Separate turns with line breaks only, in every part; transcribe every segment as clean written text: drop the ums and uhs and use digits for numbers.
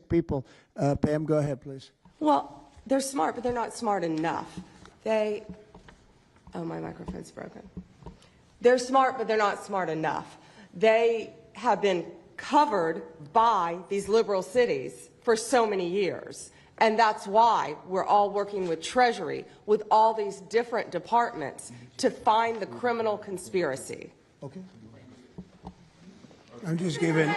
people. Pam, go ahead, please.
Well, they're smart, but they're not smart enough. Oh, my microphone's broken. They're smart, but they're not smart enough. They have been covered by these liberal cities for so many years. And that's why we're all working with Treasury, with all these different departments, to find the criminal conspiracy.
Okay. I'm just giving.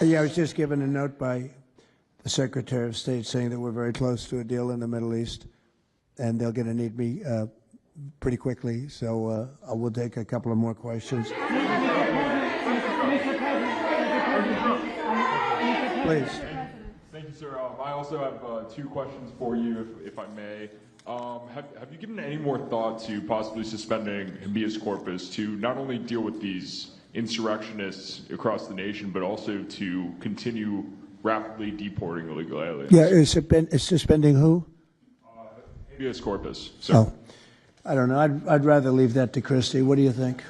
Yeah, I was just given a note by the Secretary of State saying that we're very close to a deal in the Middle East, and they're going to need me pretty quickly. So I will take a couple of more questions. Please.
Thank you, sir. I also have 2 questions for you, if I may. Have you given any more thought to possibly suspending habeas corpus to not only deal with these insurrectionists across the nation, but also to continue rapidly deporting illegal aliens?
Yeah, it's suspending who?
Habeas corpus. Sir.
Oh, I don't know. I'd rather leave that to Christie. What do you think?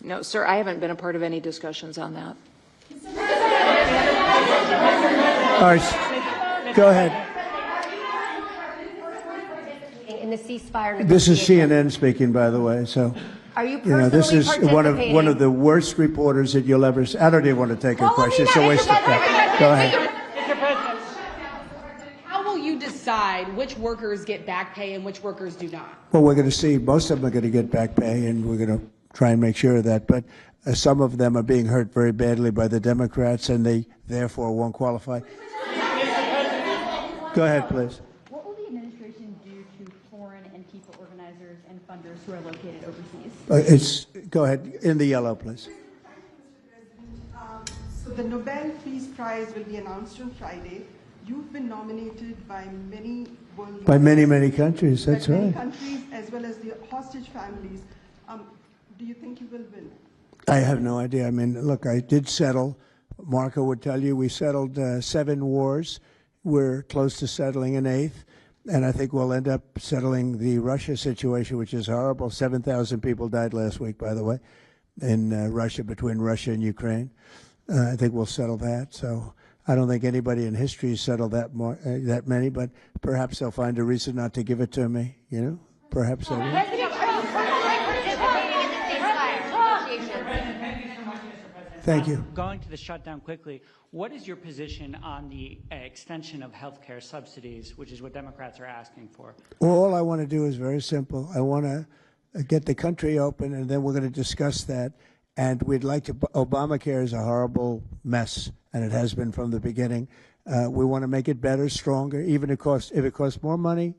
No, sir, I haven't been a part of any discussions on that.
All right, go ahead.
In the ceasefire
This is CNN speaking, by the way. So,
are you personally
this is one of the worst reporters that you'll ever see. I don't even want to take a question. It's a waste of time. Go ahead.
Mr. President, how will you decide which workers get back pay and which workers do not?
Well, we're going to see. Most of them are going to get back pay, and we're going to try and make sure of that. But some of them are being hurt very badly by the Democrats, and they therefore won't qualify. Go ahead, please.
What will the administration do to foreign ANTIFA organizers and funders who are located overseas?
Go ahead. In the yellow, please.
So the Nobel Peace Prize will be announced on Friday. You've been nominated by many world leaders.
By many countries, that's right.
Many countries, as well as the hostage families. Do you think you will win?
I have no idea. I mean, look, I did settle. Marco would tell you we settled 7 wars. We're close to settling an 8th. And I think we'll end up settling the Russia situation, which is horrible. 7,000 people died last week, by the way, in Russia, between Russia and Ukraine. I think we'll settle that. So I don't think anybody in history has settled that many, but perhaps they'll find a reason not to give it to me, you know? Perhaps they will. Thank you.
Going to the shutdown quickly, what is your position on the extension of health care subsidies, which is what Democrats are asking for?
All I want to do is very simple. I want to get the country open, and then we're going to discuss that. And we'd like to, Obamacare is a horrible mess, and it has been from the beginning. We want to make it better, stronger, even if it costs more money,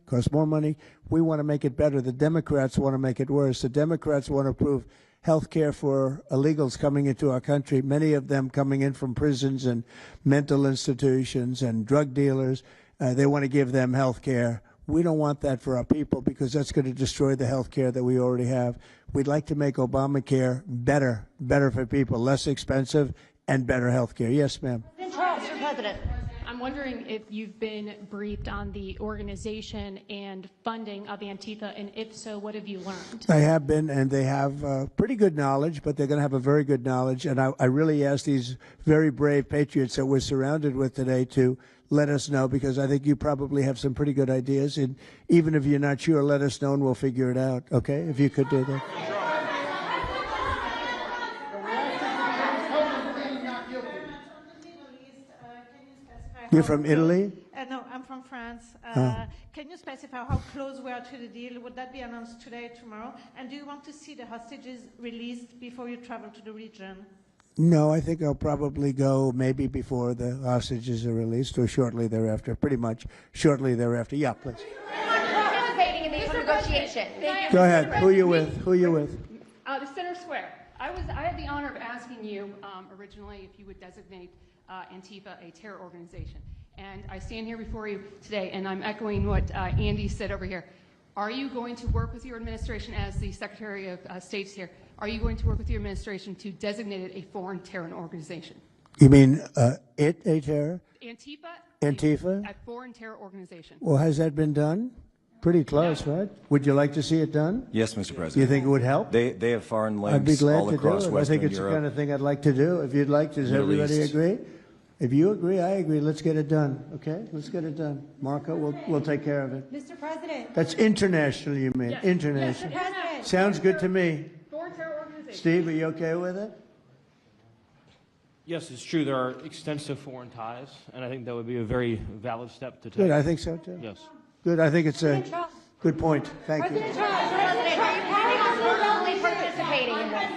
we want to make it better. The Democrats want to make it worse. The Democrats want to approve health care for illegals coming into our country, many of them coming in from prisons and mental institutions and drug dealers. They want to give them health care. We don't want that for our people because that's going to destroy the health care that we already have. We'd like to make Obamacare better for people, less expensive and better health care. Yes, ma'am.
Mr. President.
I'm wondering if you've been briefed on the organization and funding of Antifa, and if so, what have you learned?
I have been, and they have pretty good knowledge, but they're going to have a very good knowledge. And I really ask these very brave patriots that we're surrounded with today to let us know, because I think you probably have some pretty good ideas. And even if you're not sure, let us know and we'll figure it out, okay? If you could do that. You're from Italy?
No, I'm from France. Can you specify how close we are to the deal? Would that be announced today, tomorrow? And do you want to see the hostages released before you travel to the region?
No, I think I'll probably go maybe before the hostages are released or shortly thereafter, pretty much shortly thereafter. Yeah, please.
Participating in these negotiations.
Go ahead. Who are you with? Who are you with?
The Center Square. I had the honor of asking you originally if you would designate Antifa a terror organization. And I stand here before you today, and I'm echoing what Andy said over here. Are you going to work with your administration as the Secretary of State's here? Are you going to work with your administration to designate it a foreign terror organization?
You mean a terror?
Antifa?
Antifa?
A foreign terror organization.
Well, has that been done? Pretty close, right? Would you like to see it done?
Yes, Mr. President.
Do you think it would help?
They have foreign
I'd be
links
glad
all
to do
across
it. I
Western
think it's
Europe.
the kind of thing I'd like to do. If you'd like, does
Middle
everybody
East.
agree? If you agree, I agree. Let's get it done. Okay? Let's get it done. Marco, we'll take care of it.
Mr. President.
That's international, you mean?
Yes.
International.
Mr. President.
Sounds good to me.
Foreign terror organizations.
Steve, are you okay with it?
Yes, it's true. There are extensive foreign ties, and I think that would be a very valid step to take.
Good, I think so too.
Yes.
Good, I think it's a good point. Thank you.
President, we're participating in this.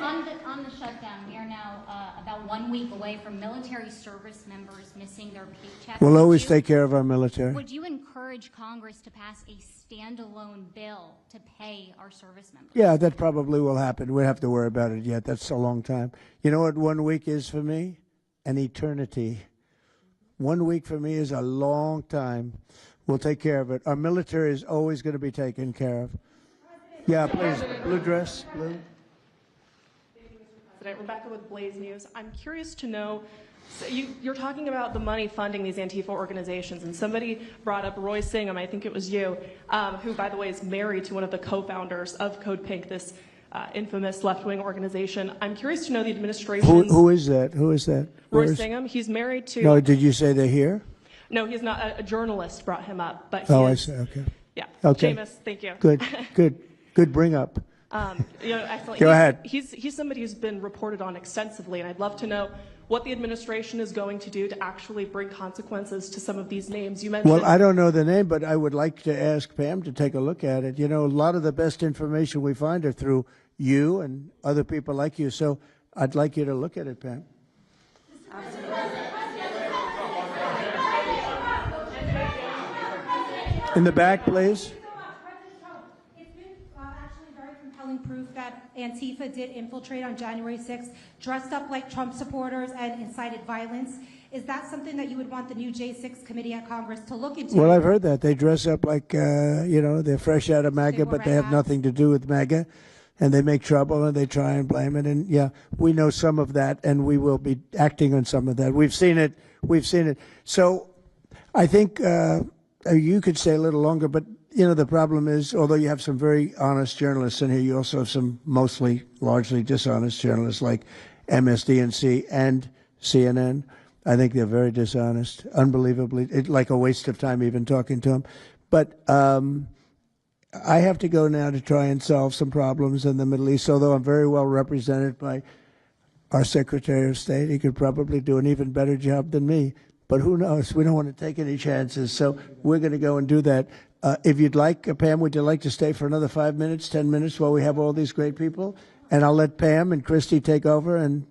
On the shutdown, we are now about 1 week away from military service members missing their paychecks.
We'll always take care of our military.
Would you encourage Congress to pass a standalone bill to pay our service members?
Yeah, that probably will happen. We don't have to worry about it yet. That's a long time. You know what 1 week is for me? An eternity. 1 week for me is a long time. We'll take care of it. Our military is always going to be taken care of. Yeah, please. Blue dress. Blue.
President, Rebecca with Blaze News. I'm curious to know, so you're talking about the money funding these Antifa organizations, and somebody brought up Roy Singham, I think it was you, who, by the way, is married to one of the co-founders of Code Pink, this infamous left-wing organization. I'm curious to know the administration.
Who is that? Who is that?
Roy
Where's-
Singham. He's married to.
No, did you say they're here?
No, he's not. A journalist brought him up, but he
Oh, I
is,
see. Okay.
Yeah.
Okay.
Seamus, thank you.
Good bring up.
Excellent.
Go ahead.
He's somebody who's been reported on extensively, and I'd love to know what the administration is going to do to actually bring consequences to some of these names. You mentioned.
Well, I don't know the name, but I would like to ask Pam to take a look at it. You know, a lot of the best information we find are through you and other people like you. So I'd like you to look at it, Pam. In the back, please.
It's been actually very compelling proof that Antifa did infiltrate on January 6th, dressed up like Trump supporters and incited violence. Is that something that you would want the new J6 committee at Congress to look into?
Well, I've heard that. They dress up like, they're fresh out of MAGA, but they have nothing to do with MAGA. And they make trouble and they try and blame it. And yeah, we know some of that and we will be acting on some of that. We've seen it. So I think you could stay a little longer, but the problem is, although you have some very honest journalists in here, you also have some largely dishonest journalists like MSDNC and CNN. I think they're very dishonest, unbelievably, like a waste of time even talking to them. But I have to go now to try and solve some problems in the Middle East, although I'm very well represented by our Secretary of State. He could probably do an even better job than me. But who knows? We don't want to take any chances. So we're going to go and do that. If you'd like, Pam, would you like to stay for another 5 minutes, 10 minutes while we have all these great people? And I'll let Pam and Christy take over and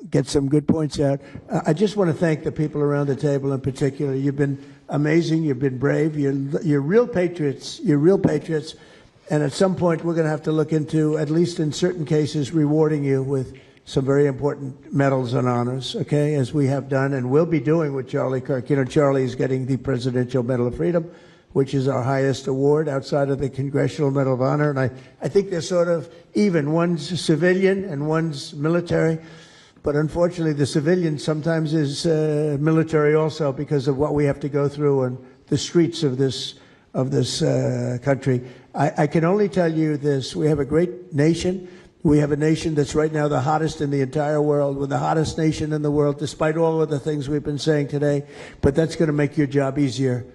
get some good points out. I just want to thank the people around the table in particular. You've been amazing. You've been brave. You're real patriots. You're real patriots. And at some point, we're going to have to look into, at least in certain cases, rewarding you with some very important medals and honors, okay, as we have done and will be doing with Charlie Kirk. Charlie is getting the Presidential Medal of Freedom, which is our highest award outside of the Congressional Medal of Honor. And I think they're sort of even. One's civilian and one's military. But unfortunately, the civilian sometimes is military also because of what we have to go through on the streets of this country. I can only tell you this. We have a great nation. We have a nation that's right now the hottest in the entire world. We're the hottest nation in the world, despite all of the things we've been saying today. But that's going to make your job easier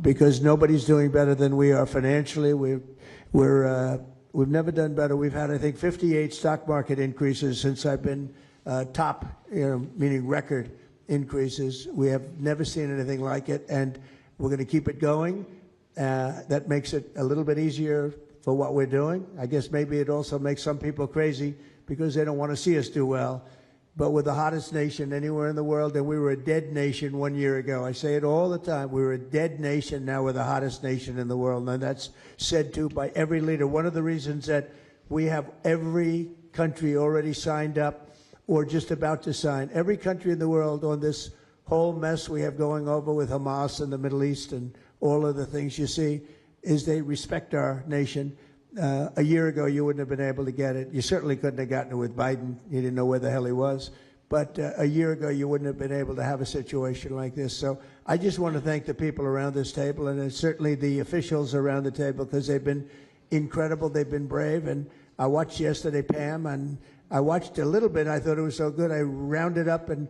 because nobody's doing better than we are financially. We've never done better. We've had, I think, 58 stock market increases since I've been top, meaning record increases. We have never seen anything like it, and we're going to keep it going. That makes it a little bit easier for what we're doing. I guess maybe it also makes some people crazy because they don't want to see us do well. But we're the hottest nation anywhere in the world, and we were a dead nation 1 year ago. I say it all the time. We were a dead nation. Now we're the hottest nation in the world, and that's said to by every leader. One of the reasons that we have every country already signed up or just about to sign, every country in the world on this whole mess we have going over with Hamas and the Middle East and all of the things you see, is they respect our nation. A year ago, you wouldn't have been able to get it. You certainly couldn't have gotten it with Biden. You didn't know where the hell he was. but a year ago you wouldn't have been able to have a situation like this. So I just want to thank the people around this table, and certainly the officials around the table, because they've been incredible. They've been brave. And I watched yesterday, Pam, and I watched a little bit. I thought it was so good. I rounded up and